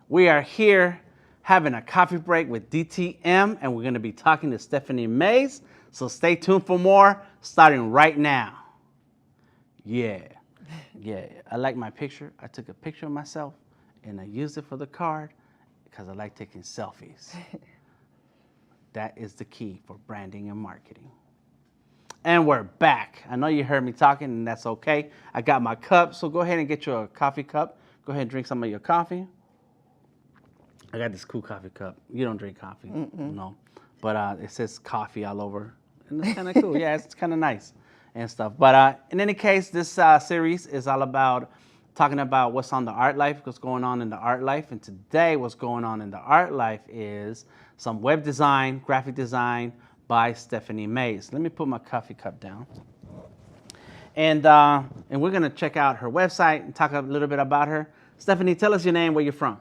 We are here having a coffee break with DTM, and we're going to be talking to Stephanie Mays. So stay tuned for more, starting right now. Yeah, I like my picture. I took a picture of myself, and I used it for the card because I like taking selfies. That is the key for branding and marketing. And we're back. I know you heard me talking, and that's okay. I got my cup, so go ahead and get you a coffee cup. Go ahead and drink some of your coffee. I got this cool coffee cup. You don't drink coffee, no. But it says coffee all over, and it's kind of cool. Yeah, it's kind of nice and stuff. But in any case, this series is all about talking about what's on the art life, what's going on in the art life. And today, what's going on in the art life is some web design, graphic design, by Stephanie Mays. Let me put my coffee cup down. And we're going to check out her website and talk a little bit about her. Stephanie, tell us your name, where you're from.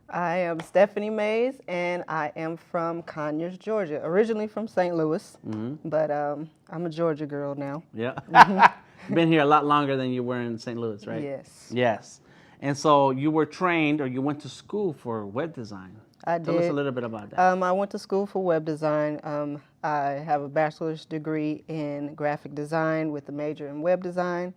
I am Stephanie Mays, and I am from Conyers, Georgia. Originally from St. Louis, but I'm a Georgia girl now. Yeah. Been here a lot longer than you were in St. Louis, right? Yes. Yes. And so you were trained, or you went to school for web design. I did. Tell us a little bit about that. I went to school for web design. I have a bachelor's degree in graphic design with a major in web design.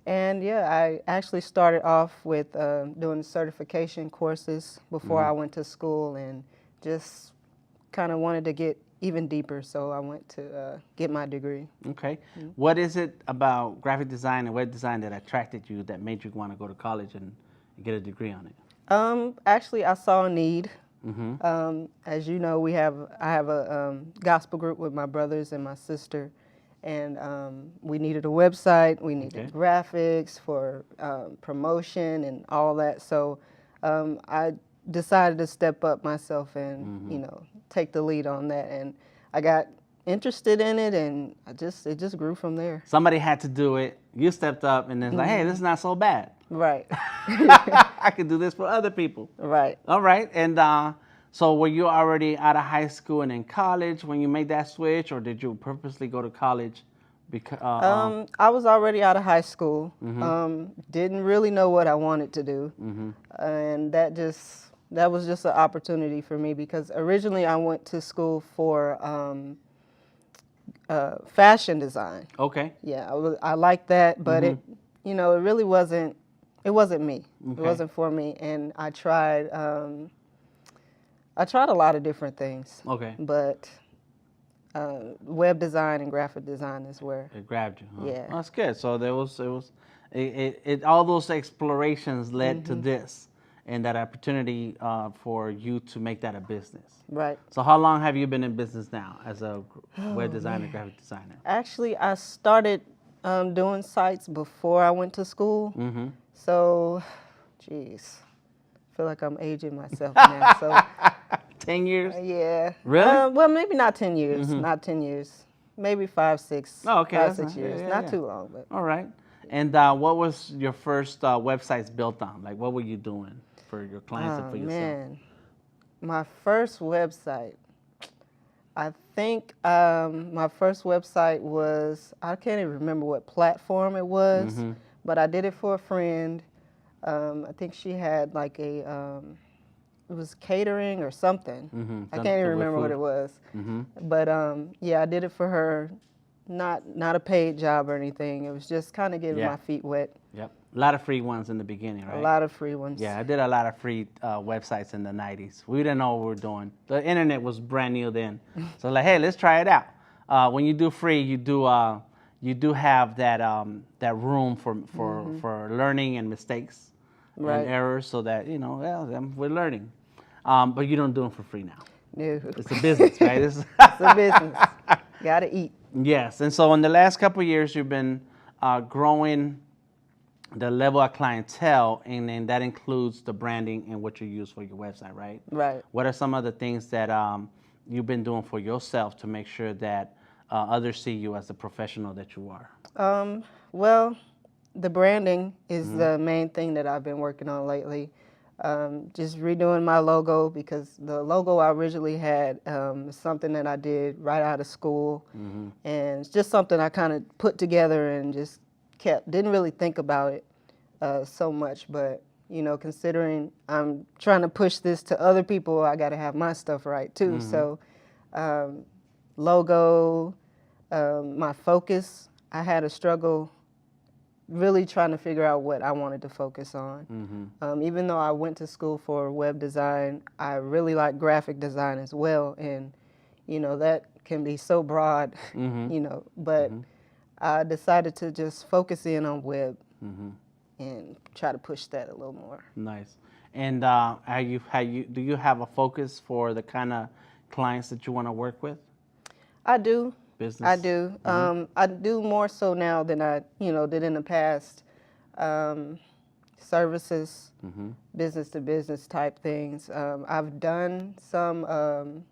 And yeah, I actually started off with doing certification courses before I went to school, and just kind of wanted to get even deeper, so I went to get my degree. Okay. What is it about graphic design and web design that attracted you, that made you want to go to college and get a degree on it? Actually, I saw a need. As you know, I have a gospel group with my brothers and my sister, and we needed a website, we needed graphics for promotion and all that. So I decided to step up myself and take the lead on that, and I got interested in it, and it just grew from there. Somebody had to do it. You stepped up, and then like, hey, this is not so bad. Right. I could do this for other people. Right. All right. And so were you already out of high school and in college when you made that switch, or did you purposely go to college? Because I was already out of high school. Didn't really know what I wanted to do, and that was just an opportunity for me, because originally I went to school for fashion design. Okay. Yeah, I liked that, but it really wasn't. It wasn't me. Okay. It wasn't for me, and I tried a lot of different things. Okay. But web design and graphic design is where it grabbed you. Huh? Yeah. Oh, that's good. So all those explorations led to this, and that opportunity for you to make that a business. Right. So how long have you been in business now as a web designer, graphic designer? Actually, I started doing sites before I went to school. So, geez, I feel like I'm aging myself now. So 10 years? Yeah. Really? Well, maybe not 10 years. Not 10 years. Maybe 5, 6. Oh, okay. 5, 6 years. Not too long, but. All right. And what was your first websites built on? Like, what were you doing for your clients and for yourself? Man, my first website. I think my first website was, I can't even remember what platform it was, but I did it for a friend. I think she had like it was catering or something. I can't even remember what it was. But yeah, I did it for her. Not a paid job or anything. It was just kind of getting my feet wet. Yep. A lot of free ones in the beginning, right? A lot of free ones. Yeah, I did a lot of free websites in the 90s. We didn't know what we were doing. The internet was brand new then. So like, hey, let's try it out. When you do free, you do have that room for learning and mistakes and errors, so that we're learning. But you don't do them for free now. No. It's a business, right? It's a business. Gotta eat. Yes, and so in the last couple of years, you've been growing the level of clientele, and then that includes the branding and what you use for your website, right? Right. What are some of the things that you've been doing for yourself to make sure that others see you as the professional that you are? Well, the branding is the main thing that I've been working on lately. Just redoing my logo, because the logo I originally had is something that I did right out of school, and it's just something I kind of put together and just didn't really think about it so much, but you know, considering I'm trying to push this to other people, I got to have my stuff right too. So logo, my focus, I had a struggle really trying to figure out what I wanted to focus on. Even though I went to school for web design, I really like graphic design as well. And, you know, that can be so broad, you know, but I decided to just focus in on web and try to push that a little more. Nice. And do you have a focus for the kind of clients that you want to work with? I do. Business? I do. I do more so now than I, you know, did in the past. Services, business to business type things. I've done some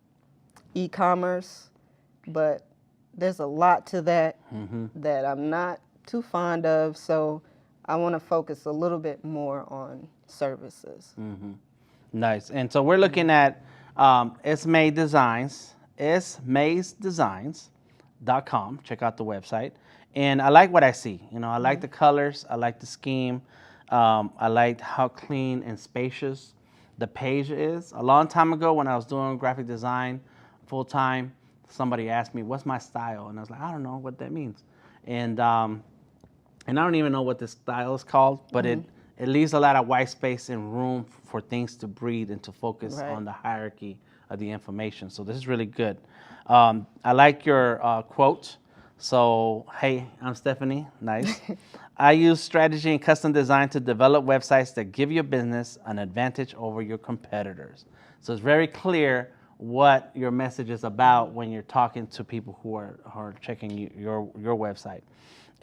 e-commerce, but there's a lot to that that I'm not too fond of. So I want to focus a little bit more on services. Nice. And so we're looking at SMaysDesigns, SMaysDesigns.com. Check out the website. And I like what I see. You know, I like the colors. I like the scheme. I like how clean and spacious the page is. A long time ago when I was doing graphic design full time, somebody asked me, what's my style? And I was like, I don't know what that means. And I don't even know what this style is called, but it leaves a lot of white space and room for things to breathe and to focus on the hierarchy of the information. So this is really good. I like your quote. So, hey, I'm Stephanie. Nice. I use strategy and custom design to develop websites that give your business an advantage over your competitors. So it's very clear what your message is about when you're talking to people who are checking your website.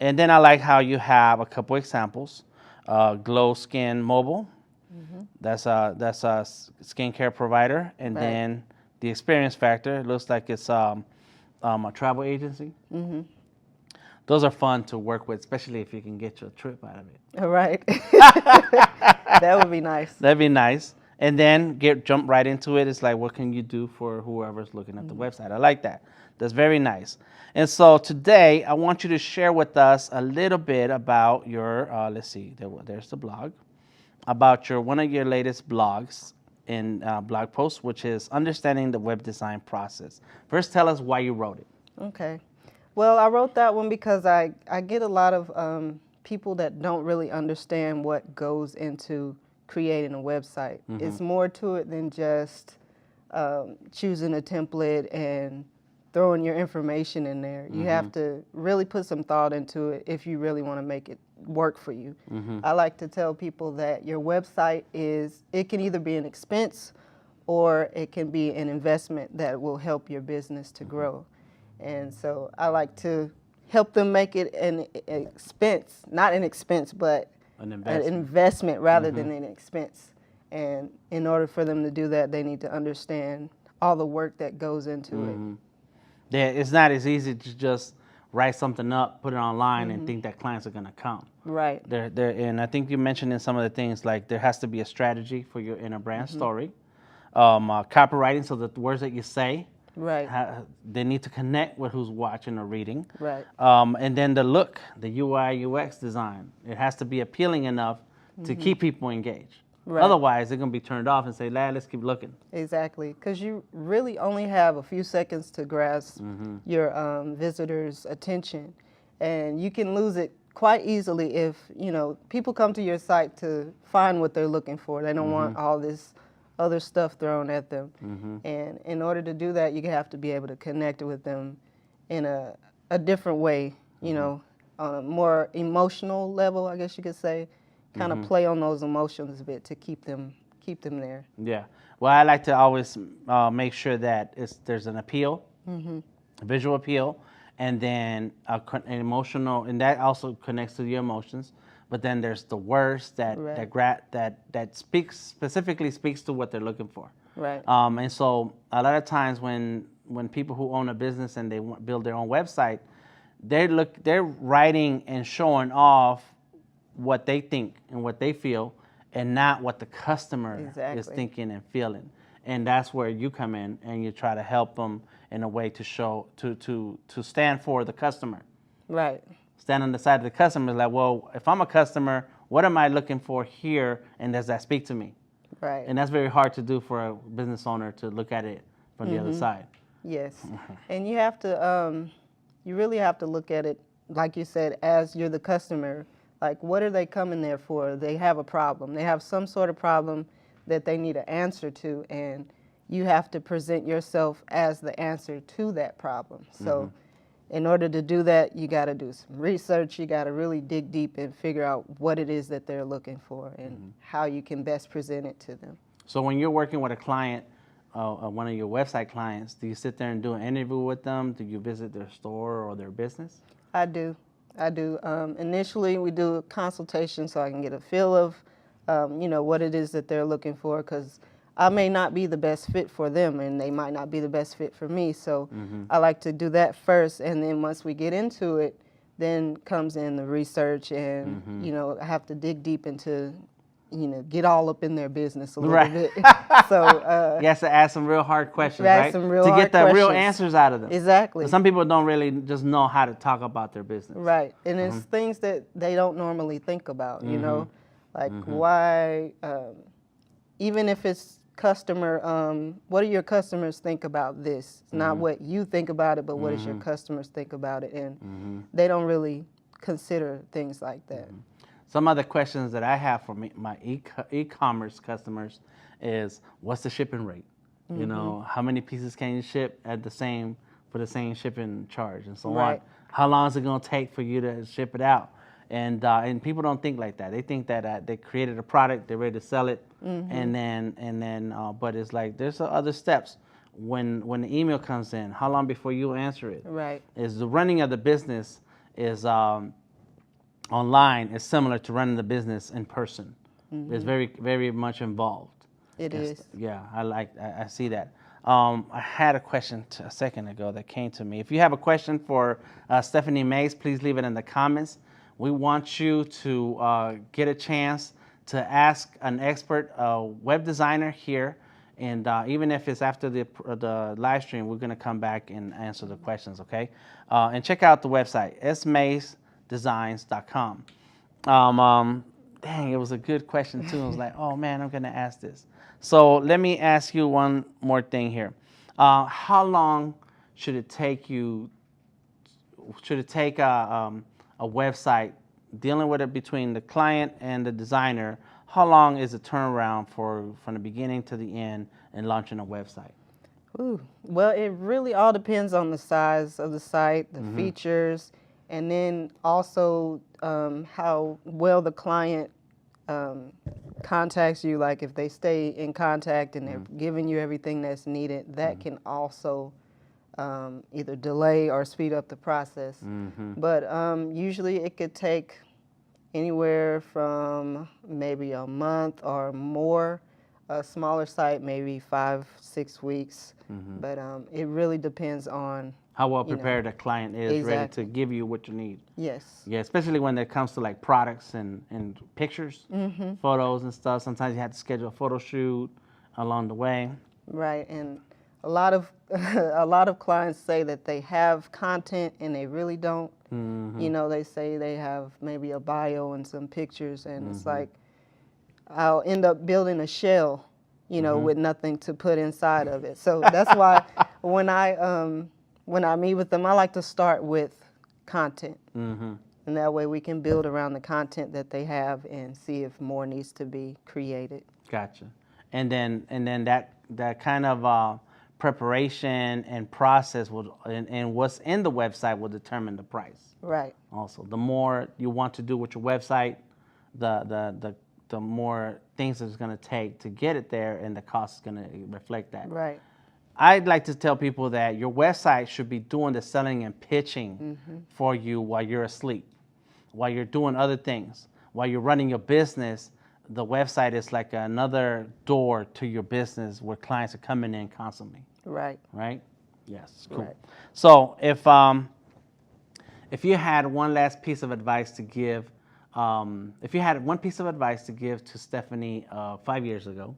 And then I like how you have a couple examples. Glow Skin Mobile. That's a skincare provider. And then the Experience Factor. It looks like it's a travel agency. Those are fun to work with, especially if you can get your trip out of it. All right. That would be nice. That'd be nice. And then jump right into it. It's like, what can you do for whoever's looking at the website? I like that. That's very nice. And so today, I want you to share with us a little bit about your, let's see, there's the blog, about one of your latest blogs in blog posts, which is Understanding the Web Design Process. First, tell us why you wrote it. Okay. Well, I wrote that one because I get a lot of people that don't really understand what goes into creating a website. It's more to it than just choosing a template and throwing your information in there. You have to really put some thought into it if you really want to make it work for you. I like to tell people that your website it can either be an expense or it can be an investment that will help your business to grow. And so I like to help them make it an expense, not an expense, but an investment rather than an expense. And in order for them to do that, they need to understand all the work that goes into it. Yeah, it's not as easy to just write something up, put it online, and think that clients are going to come. Right. And I think you mentioned in some of the things, like there has to be a strategy for your inner brand story, copywriting, so that the words that you say, they need to connect with who's watching or reading. Right. And then the look, the UI, UX design, it has to be appealing enough to keep people engaged. Right. Otherwise, they're going to be turned off and say, let's keep looking. Exactly, because you really only have a few seconds to grasp your visitor's attention. And you can lose it quite easily if, you know, people come to your site to find what they're looking for. They don't want all this other stuff thrown at them. And in order to do that, you have to be able to connect with them in a different way, you know, on a more emotional level, I guess you could say. Kind of play on those emotions a bit to keep them there. Yeah. Well, I like to always make sure that there's an appeal, a visual appeal, and then an emotional, and that also connects to your emotions. But then there's the words that specifically speaks to what they're looking for. Right. And so a lot of times when people who own a business and they build their own website, they're writing and showing off what they think and what they feel, and not what the customer is thinking and feeling. And that's where you come in and you try to help them in a way to show to stand for the customer. Right. Stand on the side of the customer, like, well, if I'm a customer What am I looking for here, and does that speak to me? Right. And that's very hard to do for a business owner to look at it from the other side. Yes. And you have to, you really have to look at it, like you said, as you're the customer. Like, what are they coming there for? They have a problem. They have some sort of problem that they need an answer to, and you have to present yourself as the answer to that problem. So in order to do that, you got to do some research. You got to really dig deep and figure out what it is that they're looking for and how you can best present it to them. So when you're working with a client, one of your website clients, do you sit there and do an interview with them? Do you visit their store or their business? I do. Initially, we do a consultation so I can get a feel of, you know, what it is that they're looking for, because I may not be the best fit for them, and they might not be the best fit for me. So I like to do that first, and then once we get into it, then comes in the research, and you know, I have to dig deep into, you know, get all up in their business a little bit. So you have to ask some real hard questions, right? Some real to hard get the questions. real answers out of them. Exactly. But some people don't really just know how to talk about their business. Right, and it's things that they don't normally think about. You know, like why, even if it's customer, what do your customers think about this? It's not what you think about it, but what does your customers think about it? And they don't really consider things like that. Some other questions that I have for my e-commerce customers is, what's the shipping rate? You know, how many pieces can you ship at for the same shipping charge and so on? How long is it going to take for you to ship it out? And people don't think like that. They think that they created a product, they're ready to sell it, and then but it's like there's other steps. When the email comes in, how long before you answer it? Right. Is the running of the business is online is similar to running the business in person. It's very, very much involved. It is. Yeah, I see that. I had a question a second ago that came to me. If you have a question for Stephanie Mays, please leave it in the comments. We want you to get a chance to ask an expert web designer here. And even if it's after the live stream, we're going to come back and answer the questions, okay? And check out the website, SMaysDesigns.com. Dang, it was a good question, too. I was like, oh, man, I'm going to ask this. So let me ask you one more thing here. How long should it take a website dealing with it between the client and the designer? How long is the turnaround from the beginning to the end in launching a website? Ooh, well, it really all depends on the size of the site, the features, and then also how well the client contacts you. Like if they stay in contact and they're giving you everything that's needed, that can also either delay or speed up the process. But usually it could take anywhere from maybe a month or more. A smaller site, maybe 5-6 weeks. But it really depends on how well prepared the client is, ready to give you what you need. Yes. Yeah, especially when it comes to like products and pictures, photos and stuff. Sometimes you have to schedule a photo shoot along the way. Right, and a lot of clients say that they have content and they really don't. You know, they say they have maybe a bio and some pictures, and it's like I'll end up building a shell, you know, with nothing to put inside of it. So that's why when I meet with them, I like to start with content, and that way we can build around the content that they have and see if more needs to be created. Gotcha. And then that kind of preparation and process and what's in the website will determine the price. Right. Also, the more you want to do with your website, the more things it's going to take to get it there, and the cost is going to reflect that. Right. I'd like to tell people that your website should be doing the selling and pitching for you while you're asleep, while you're doing other things, while you're running your business. The website is like another door to your business where clients are coming in constantly. Right. Right? Yes. Cool. Right. So if you had one last piece of advice to give, if you had one piece of advice to give to Stephanie 5 years ago,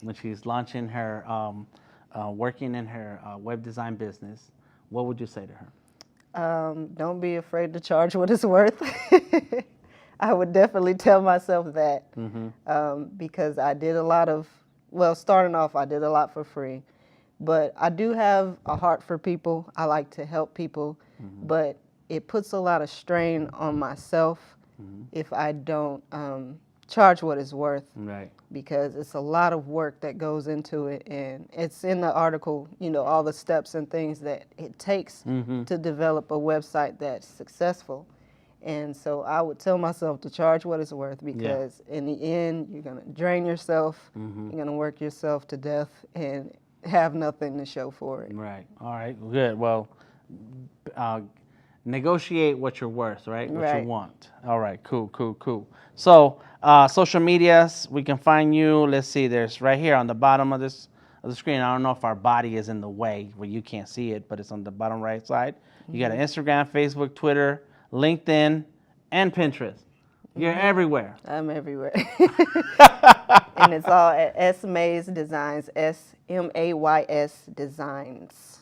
when she's launching her, working in her web design business, what would you say to her? Don't be afraid to charge what it's worth. I would definitely tell myself that because I did a lot of, well, starting off, I did a lot for free. But I do have a heart for people. I like to help people, but it puts a lot of strain on myself if I don't charge what it's worth. Right. Because it's a lot of work that goes into it, and it's in the article, you know, all the steps and things that it takes to develop a website that's successful. And so I would tell myself to charge what it's worth, because in the end, you're going to drain yourself, you're going to work yourself to death and have nothing to show for it. Right. All right. Good. Well, negotiate what you're worth, right? What you want. All right. Cool, cool, cool. So social medias, we can find you. Let's see. There's right here on the bottom of the screen. I don't know if our body is in the way where you can't see it, but it's on the bottom right side. You got an Instagram, Facebook, Twitter, LinkedIn, and Pinterest. You're everywhere. I'm everywhere. And it's all at SMaysDesigns, SMays Designs.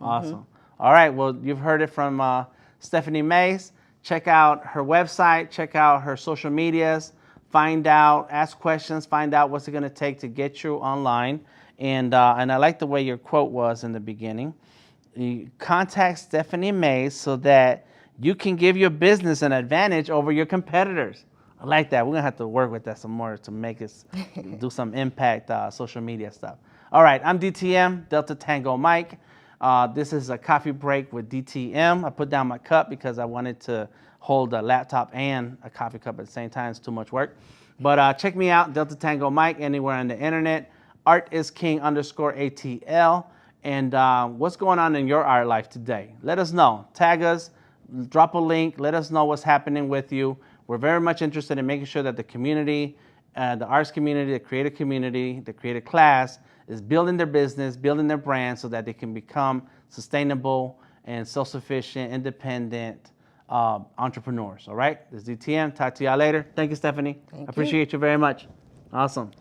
Awesome. All right. Well, you've heard it from Stephanie Mays. Check out her website. Check out her social medias. Find out, ask questions, find out what's it going to take to get you online. And I like the way your quote was in the beginning. You contact Stephanie Mays so that you can give your business an advantage over your competitors. I like that. We're going to have to work with that some more to make us do some impact social media stuff. All right, I'm DTM, DeltaTangoMike. This is a coffee break with DTM. I put down my cup because I wanted to hold a laptop and a coffee cup at the same time. It's too much work. But check me out, DeltaTangoMike, anywhere on the internet. ArtIsKing_ATL. And what's going on in your art life today? Let us know. Tag us, drop a link, let us know what's happening with you. We're very much interested in making sure that the community, the arts community, the creative class is building their business, building their brand so that they can become sustainable and self-sufficient, independent entrepreneurs. All right? This is DTM. Talk to y'all later. Thank you, Stephanie. Thank you. Appreciate you very much. Awesome.